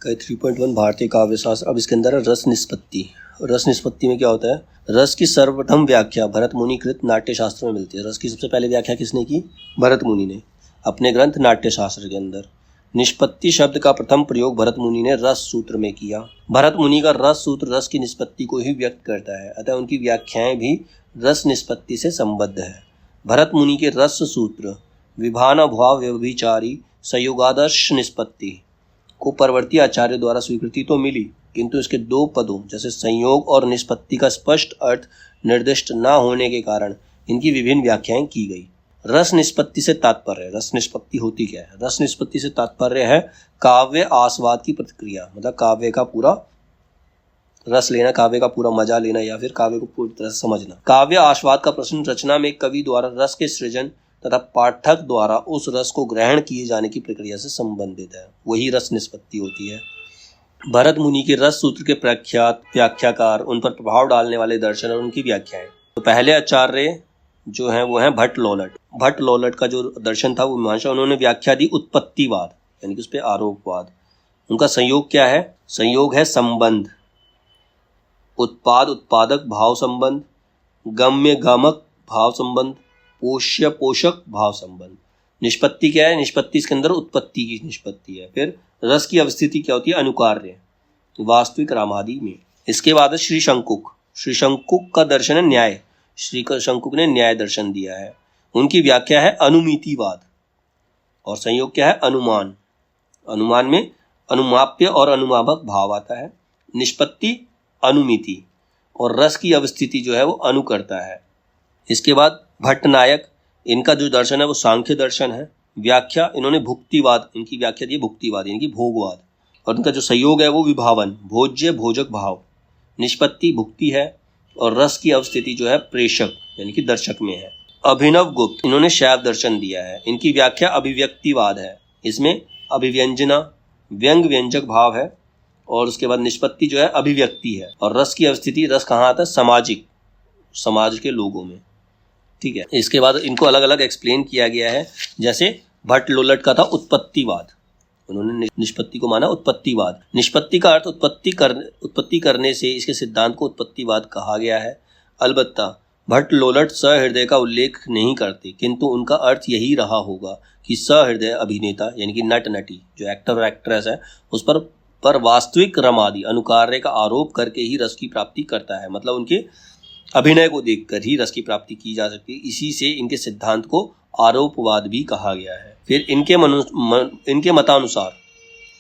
कई 3.1 भारतीय काव्य शास्त्र। अब इसके अंदर है रस निष्पत्ति। रस निष्पत्ति में क्या होता है? रस की सर्वप्रथम व्याख्या भरत मुनि कृत नाट्य शास्त्र में मिलती है। रस की सबसे पहले व्याख्या किसने की? भरत मुनि ने अपने ग्रंथ नाट्य शास्त्र के अंदर। निष्पत्ति शब्द का प्रथम प्रयोग भरत मुनि ने रस सूत्र में किया। भरत मुनि का रस सूत्र रस की निष्पत्ति को ही व्यक्त करता है, अतः उनकी व्याख्याएं भी रस निष्पत्ति से संबद्ध है। भरत मुनि के रस सूत्र विभान भाव व्यभिचारी संयोगादर्श निष्पत्ति को परवर्ती आचार्य द्वारा स्वीकृति तो मिली, किंतु इसके दो पदों जैसे संयोग और निष्पत्ति का स्पष्ट अर्थ निर्दिष्ट न होने के कारण इनकी विभिन्न व्याख्याएं की गई। रस निष्पत्ति से तात्पर्य, रस निष्पत्ति होती क्या है? रस निष्पत्ति से तात्पर्य है काव्य आस्वाद की प्रतिक्रिया, मतलब काव्य का पूरा रस लेना, काव्य का पूरा मजा लेना, या फिर काव्य को पूरी तरह से समझना। काव्य आस्वाद का प्रश्न रचना में कवि द्वारा रस के सृजन तथा पाठक द्वारा उस रस को ग्रहण किए जाने की प्रक्रिया से संबंधित है, वही रस निष्पत्ति होती है। भरत मुनि के रस सूत्र के प्रख्यात व्याख्याकार, उन पर प्रभाव डालने वाले दर्शन और उनकी व्याख्याएं। तो पहले आचार्य जो है वो है भट्ट लोलट। भट्ट लोलट का जो दर्शन था वो मीमांसा, उन्होंने व्याख्या दी उत्पत्तिवाद, यानी कि उस पर आरोपवाद। उनका संयोग क्या है? संयोग है संबंध, उत्पाद उत्पादक भाव संबंध, गम्य गमक भाव संबंध, पोष्य पोषक भाव संबंध। निष्पत्ति क्या है? निष्पत्ति इसके अंदर उत्पत्ति की निष्पत्ति है। फिर रस की अवस्थिति क्या होती है? अनुकार्य, वास्तविक रामादि में। इसके बाद है श्री शंकुक। श्री शंकुक का दर्शन है न्याय। श्री शंकुक ने न्याय दर्शन दिया है। उनकी व्याख्या है अनुमितिवाद, और संयोग क्या है? अनुमान। अनुमान में अनुमाप्य और अनुमापक भाव आता है। निष्पत्ति अनुमिति, और रस की अवस्थिति जो है वो अनु करता है। इसके बाद भट्टनायक, इनका जो दर्शन है वो सांख्य दर्शन है। व्याख्या इन्होंने भुक्तिवाद, इनकी व्याख्या दी भुक्तिवाद यानी कि भोगवाद, और इनका जो संयोग है वो विभावन, भोज्य भोजक भाव। निष्पत्ति भुक्ति है, और रस की अवस्थिति जो है प्रेषक यानी कि दर्शक में है। अभिनव गुप्त, इन्होंने शैव दर्शन दिया है। इनकी व्याख्या अभिव्यक्तिवाद है। इसमें अभिव्यंजना व्यंग व्यंजक भाव है, और उसके बाद निष्पत्ति जो है अभिव्यक्ति है, और रस की अवस्थिति, रस कहाँ आता है? सामाजिक, समाज के लोगों में। ठीक है। इसके बाद इनको अलग अलग एक्सप्लेन किया गया है। जैसे भट्ट लोलट का था उत्पत्तिवाद, उन्होंने निष्पत्ति को माना उत्पत्तिवाद। निष्पत्ति का अर्थ उत्पत्ति करने से इसके सिद्धांत को उत्पत्तिवाद कहा गया है। अलबत्ता भट्ट लोलट सहृदय का उल्लेख नहीं करते, किंतु उनका अर्थ यही रहा होगा कि सहृदय अभिनेता यानी कि नट नटी जो एक्टर और एक्ट्रेस है उस पर वास्तविक रमादि अनुकार्य का आरोप करके ही रस की प्राप्ति करता है, मतलब उनके अभिनय को देखकर ही रस की प्राप्ति की जा सकती है। इसी से इनके सिद्धांत को आरोपवाद भी कहा गया है। फिर इनके मतानुसार,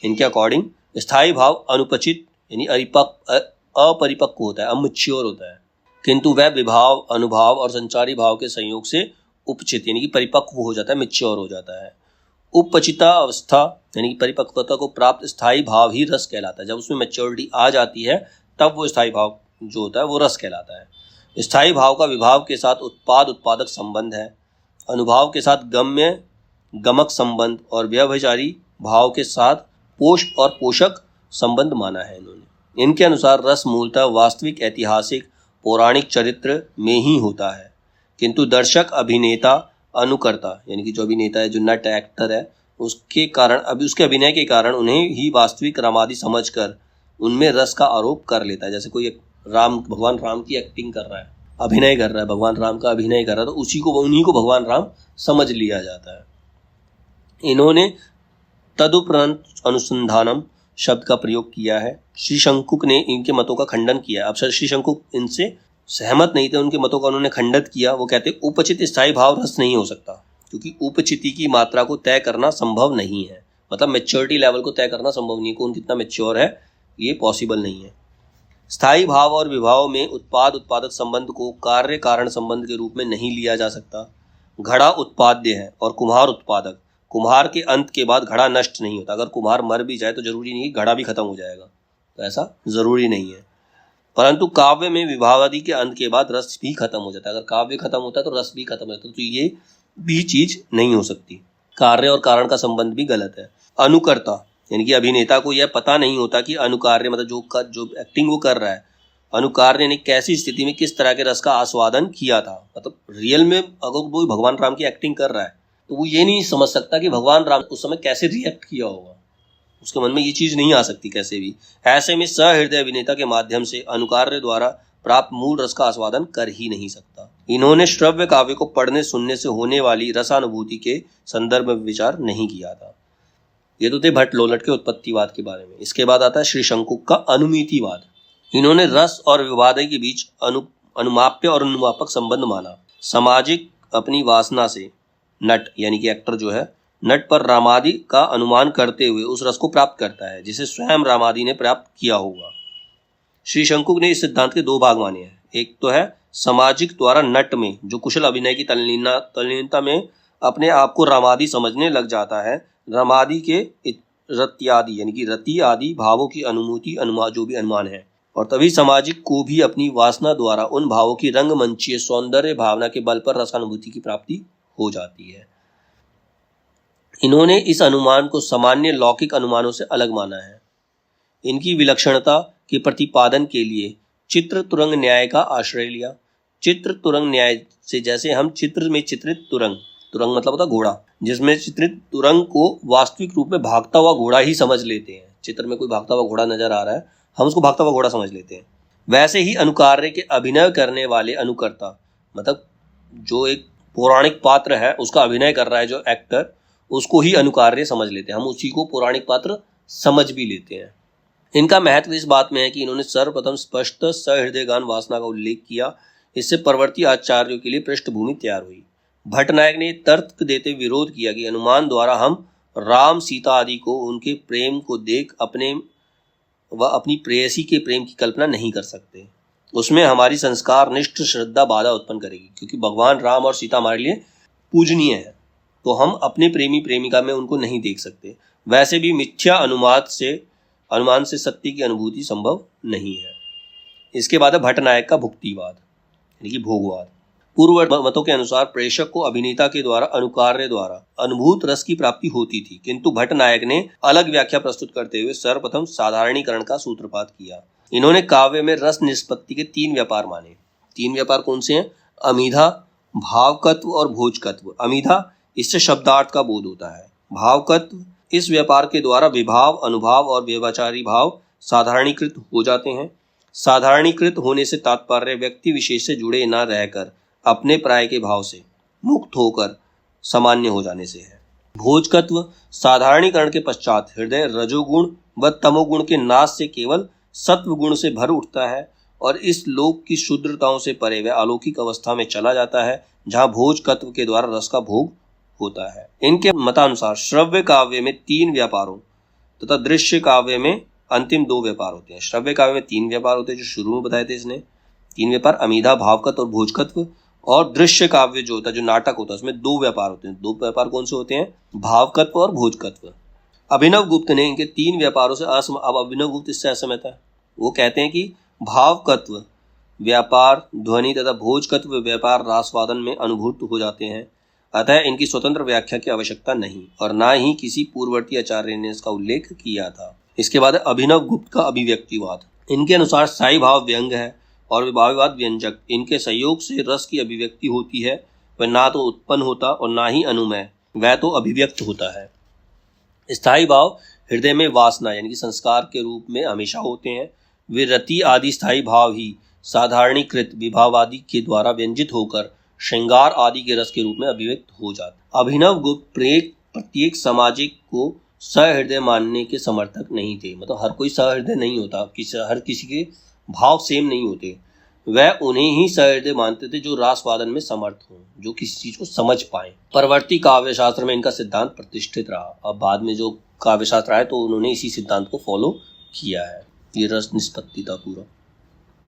इनके अकॉर्डिंग, स्थायी भाव अनुपचित यानी अपरिपक्व होता है, अमैच्योर होता है, किंतु वह विभाव, अनुभाव और संचारी भाव के संयोग से उपचित यानी कि परिपक्व हो जाता है, मैच्योर हो जाता है। उपचिता अवस्था यानी कि परिपक्वता को प्राप्त स्थायी भाव ही रस कहलाता है। जब उसमें मैच्योरिटी आ जाती है तब वो स्थायी भाव जो होता है वो रस कहलाता है। स्थायी भाव का विभाव के साथ उत्पाद उत्पादक संबंध है, अनुभाव के साथ गम्य गमक संबंध, और व्यभिचारी भाव के साथ पोष और पोषक संबंध माना है इन्होंने। इनके अनुसार रस मूलतः वास्तविक ऐतिहासिक पौराणिक चरित्र में ही होता है, किंतु दर्शक अभिनेता अनुकर्ता यानी कि जो अभिनेता है, जो नट एक्टर है, उसके कारण उसके अभिनय के कारण उन्हें ही वास्तविक रामादि समझकर उनमें रस का आरोप कर लेता है। जैसे कोई भगवान राम की एक्टिंग कर रहा है, अभिनय कर रहा है, भगवान राम का अभिनय कर रहा है, तो उन्हीं को भगवान राम समझ लिया जाता है। इन्होंने तदुपरांत अनुसंधानम शब्द का प्रयोग किया है। श्री शंकुक ने इनके मतों का खंडन किया। अब श्री शंकुक इनसे सहमत नहीं थे, उनके मतों का उन्होंने खंडित किया। वो कहते उपचित स्थायी भाव रस नहीं हो सकता, क्योंकि उपचिति की मात्रा को तय करना संभव नहीं है, मतलब मैच्योरिटी लेवल को तय करना संभव नहीं है, कौन कितना मैच्योर है ये पॉसिबल नहीं है। स्थायी भाव और विभाव में उत्पाद उत्पादक संबंध को कार्य कारण संबंध के रूप में नहीं लिया जा सकता। घड़ा उत्पाद्य है और कुम्हार उत्पादक। कुम्हार के अंत के बाद घड़ा नष्ट नहीं होता। अगर कुम्हार मर भी जाए तो जरूरी नहीं कि घड़ा भी खत्म हो जाएगा, तो ऐसा जरूरी नहीं है। परंतु काव्य में विभावादि के अंत के बाद रस भी खत्म हो जाता है। अगर काव्य खत्म होता है तो रस भी खत्म होता है, तो ये भी चीज नहीं हो सकती। कार्य और कारण का संबंध भी गलत है। अनुकर्ता यानी कि अभिनेता को यह पता नहीं होता कि अनुकार्य मतलब जो एक्टिंग वो कर रहा है, अनुकार्य ने कैसी स्थिति में किस तरह के रस का आस्वादन किया था। मतलब रियल में अगर वो भगवान राम की एक्टिंग कर रहा है तो वो ये नहीं समझ सकता कि भगवान राम उस समय कैसे रिएक्ट किया होगा, उसके मन में ये चीज नहीं आ सकती कैसे भी। ऐसे में सहृदय अभिनेता के माध्यम से अनुकार्य द्वारा प्राप्त मूल रस का आस्वादन कर ही नहीं सकता। इन्होंने श्रव्य काव्य को पढ़ने सुनने से होने वाली रसानुभूति के संदर्भ में विचार नहीं किया था। ये तो थे भट्ट लोलट के उत्पत्तिवाद के बारे में। इसके बाद आता है श्री शंकुक का अनुमितिवाद। इन्होंने रस और विवादय के बीच अनुमाप्य और अनुमापक संबंध माना। सामाजिक अपनी वासना से नट यानी कि एक्टर जो है, नट पर रामादि का अनुमान करते हुए उस रस को प्राप्त करता है जिसे स्वयं रामादि ने प्राप्त किया होगा। श्री शंकुक ने इस सिद्धांत के दो भाग माने हैं। एक तो है सामाजिक द्वारा नट में जो कुशल अभिनय की तल्लीनता में अपने आप को रामादि समझने लग जाता है, रामादि के रत्यादि यानी कि रति आदि भावों की अनुभूति जो भी अनुमान है, और तभी सामाजिक को भी अपनी वासना द्वारा उन भावों की रंगमंचीय सौंदर्य भावना के बल पर रसानुभूति की प्राप्ति हो जाती है। इन्होंने इस अनुमान को सामान्य लौकिक अनुमानों से अलग माना है। इनकी विलक्षणता के प्रतिपादन के लिए चित्र तुरंग न्याय का आश्रय लिया। चित्र तुरंग न्याय से जैसे हम चित्र में चित्रित तुरंग मतलब होता घोड़ा, जिसमें चित्रित तुरंग को वास्तविक रूप में भागता हुआ घोड़ा ही समझ लेते हैं। चित्र में कोई भागता हुआ घोड़ा नजर आ रहा है, हम उसको भागता हुआ घोड़ा समझ लेते हैं। वैसे ही अनुकार्य के अभिनय करने वाले अनुकर्ता, मतलब जो एक पौराणिक पात्र है उसका अभिनय कर रहा है जो एक्टर, उसको ही अनुकार्य समझ लेते हैं। हम उसी को पौराणिक पात्र समझ भी लेते हैं। इनका महत्व इस बात में है कि इन्होंने सर्वप्रथम स्पष्ट सहृदय गान वासना का उल्लेख किया। इससे परवर्ती आचार्यों के लिए पृष्ठभूमि तैयार हुई। भट्टनायक ने तर्क देते विरोध किया कि अनुमान द्वारा हम राम सीता आदि को उनके प्रेम को देख अपनी प्रेयसी के प्रेम की कल्पना नहीं कर सकते। उसमें हमारी संस्कार निष्ठ श्रद्धा बाधा उत्पन्न करेगी, क्योंकि भगवान राम और सीता हमारे लिए पूजनीय है, तो हम अपने प्रेमी प्रेमिका में उनको नहीं देख सकते। वैसे भी मिथ्या अनुमान से सत्य की अनुभूति संभव नहीं है। इसके बाद है भट्टनायक का भुक्तिवाद यानी कि भोगवाद। पूर्व मतों के अनुसार प्रेषक को अभिनेता के द्वारा अनुकार्य द्वारा अनुभूत रस की प्राप्ति होती थी, किंतु भट्टनायक ने अलग व्याख्या प्रस्तुत करते हुए सर्वप्रथम साधारणीकरण का सूत्रपात किया। इन्होंने काव्य में रस निष्पत्ति के 3 व्यापार माने। 3 व्यापार कौन से हैं? अमीधा, भावकत्व और भोजकत्व। अमीधा, इससे शब्दार्थ का बोध होता है। भावकत्व, इस व्यापार के द्वारा विभाव, अनुभाव और व्यवचारी भाव साधारणीकृत हो जाते हैं। साधारणीकृत होने से तात्पर्य व्यक्ति विशेष से जुड़े न रहकर अपने प्राय के भाव से मुक्त होकर सामान्य हो जाने से है। भोजकत्व, साधारणीकरण के पश्चात हृदय रजोगुण व तमोगुण के नाश से केवल सत्व गुण से भर उठता है और इस लोक की शुद्रताओं से परे वह अलौकिक अवस्था में चला जाता है, जहाँ भोजकत्व के द्वारा रस का भोग होता है। इनके मतानुसार श्रव्य काव्य में 3 व्यापारों तथा दृश्य काव्य में अंतिम 2 व्यापार होते हैं। श्रव्य काव्य में 3 व्यापार होते हैं जो शुरू में बताए थे इसने। 3 व्यापार अमीधा, भावकत्व और भोजकत्व। और दृश्य काव्य जो होता है, जो नाटक होता है, उसमें 2 व्यापार होते हैं। 2 व्यापार कौन से होते हैं? भावकत्व और भोजकत्व। अभिनव गुप्त ने इनके 3 व्यापारों से अब अभिनव गुप्त इससे असहमत है। वो कहते हैं कि भावकत्व व्यापार ध्वनि तथा भोजकत्व व्यापार रासवादन में अनुभूत हो जाते हैं, अतः इनकी स्वतंत्र व्याख्या की आवश्यकता नहीं और ना ही किसी पूर्ववर्ती आचार्य ने इसका उल्लेख किया था। इसके बाद अभिनव गुप्त का अभिव्यक्तिवाद। इनके अनुसार स्थायी भाव व्यंग है और विभाववाद व्यंजक। इनके संयोग से रस की अभिव्यक्ति होती है, वह ना तो उत्पन्न होता और ना ही अनुमय, वह तो अभिव्यक्त होता है। स्थायी भाव हृदय में वासना यानी कि संस्कार के रूप में हमेशा होते हैं। वे रति आदि स्थायी भाव ही साधारणीकृत विभावादि के द्वारा व्यंजित होकर श्रृंगार आदि के रस के रूप में अभिव्यक्त हो जाते। अभिनव गुप्त प्रत्येक सामाजिक को सहृदय मानने के समर्थक नहीं थे। मतलब हर कोई सहृदय नहीं होता, हर किसी के भाव सेम नहीं होते। वह उन्हें ही सहृदय मानते थे जो रासवादन में समर्थ हों, जो किसी चीज को समझ पाए। परवर्ती काव्य शास्त्र में इनका सिद्धांत प्रतिष्ठित रहा। अब बाद में जो काव्य शास्त्र आए तो उन्होंने इसी सिद्धांत को फॉलो किया है। ये रस निष्पत्ति था पूरा।